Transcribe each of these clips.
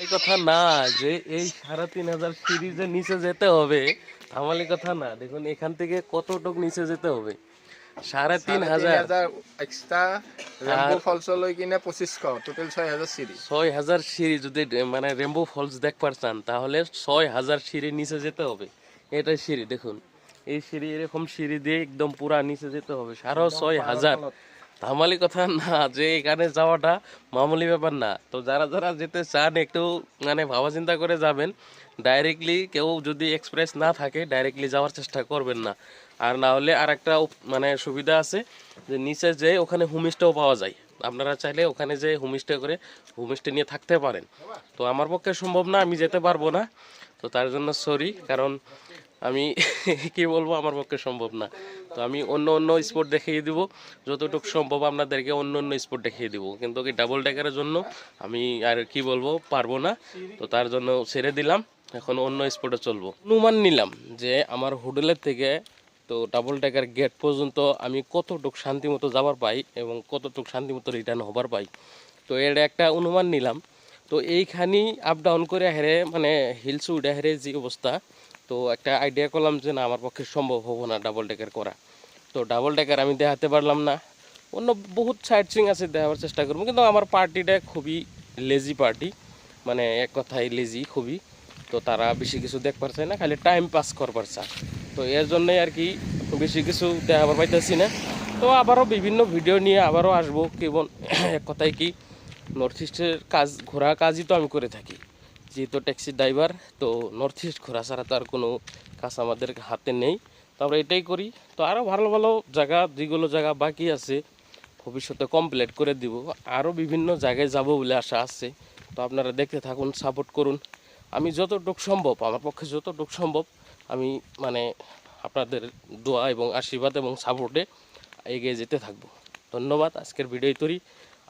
এই কথা না যে এই ৩,৫০০ সিঁড়ি যে নিচে যেতে হবে, থামালি কথা না। দেখুন এখান থেকে কতটুক নিচে যেতে হবে, ৩,৫০০ এক্সট্রা রেমবো ফলস লৈ কিনে ২৫০০, টোটাল ৬,০০০ সিঁড়ি। ৬,০০০ সিঁড়ি যদি মানে রেমবো ফলস দেখবার চান তাহলে ৬,০০০ সিঁড়ি নিচে যেতে হবে। এটাই সিঁড়ি দেখুন, এই সিঁড়ি এরকম সিঁড়ি দিয়ে একদম পুরা নিচে যেতে হবে ৬,৫০০। থামালি কথা না যে এখানে যাওয়াটা মামুলি ব্যাপার না। তো যারা যারা যেতে চান একটু মানে ভাবা চিন্তা করে যাবেন। ডাইরেক্টলি কেউ যদি এক্সপ্রেস না থাকে ডাইরেক্টলি যাওয়ার চেষ্টা করবেন না। আর না হলে আর একটা মানে সুবিধা আছে যে নিচে যেয়ে ওখানে হোমস্টেও পাওয়া যায়। আপনারা চাইলে ওখানে যে হোমস্টে নিয়ে থাকতে পারেন। তো আমার পক্ষে সম্ভব না, আমি যেতে পারবো না। তো তার জন্য সরি, কারণ আমি কি বলবো, আমার পক্ষে সম্ভব না। তো আমি অন্য অন্য স্পট দেখিয়ে দিব, যতটুকু সম্ভব আপনাদেরকে অন্য অন্য স্পট দেখিয়ে দিব। কিন্তু কি ডাবল ডেকারের জন্য আমি আর কি বলবো পারবো না। তো তার জন্য ছেড়ে দিলাম, এখন অন্য স্পটে চলবো। অনুমান নিলাম যে আমার হোটেলের থেকে তো ডাবল ডেকার গেট পর্যন্ত আমি কতটুকু শান্তিমতো যাবার পাই এবং কতটুকু শান্তিমতো রিটার্ন হবার পাই। তো এর একটা অনুমান নিলাম। তো এইখানেই আপ ডাউন করে হেরে মানে হিলস উঠে হেরে যে অবস্থা, তো একটা আইডিয়া করলাম যে না আমার পক্ষে সম্ভব হবো না ডাবল ডেকার করা। তো ডাবল ডেকার আমি দেখাতে পারলাম না। অন্য বহুত সাইট সিং আছে, দেখাবার চেষ্টা করবো। কিন্তু আমার পার্টিটা খুবই লেজি পার্টি, মানে এক কথায় লেজি খুবই। তো তারা বেশি কিছু দেখবার চায় না, খালি টাইম পাস করবার চায়। তো এর জন্যই আর কি বেশি কিছু দেখাবার পাইতেছি না। তো আবারও বিভিন্ন ভিডিও নিয়ে আবারও আসবো। কেবল এক কথায় কি, নর্থ ইস্টের কাজ ঘোরা কাজই তো আমি করে থাকি, যেহেতু ট্যাক্সি ড্রাইভার। তো নর্থ ইস্ট ঘোরা ছাড়া তো আর কোনো কাজ আমাদের হাতে নেই। তো আমরা এটাই করি। তো আরও ভালো ভালো জায়গা, যেগুলো জায়গা বাকি আছে ভবিষ্যতে কমপ্লিট করে দিব। আরও বিভিন্ন জায়গায় যাব বলে আশা আছে। তো আপনারা দেখতে থাকুন, সাপোর্ট করুন। আমি যতটুকু সম্ভব, আমার পক্ষে যতটুকু সম্ভব আমি মানে আপনাদের দোয়া এবং আশীর্বাদ এবং সাপোর্টে এগিয়ে যেতে থাকবো। ধন্যবাদ। আজকের ভিডিও তৈরি,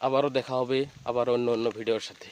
আবারও দেখা হবে আবার অন্য অন্য ভিডিওর সাথে।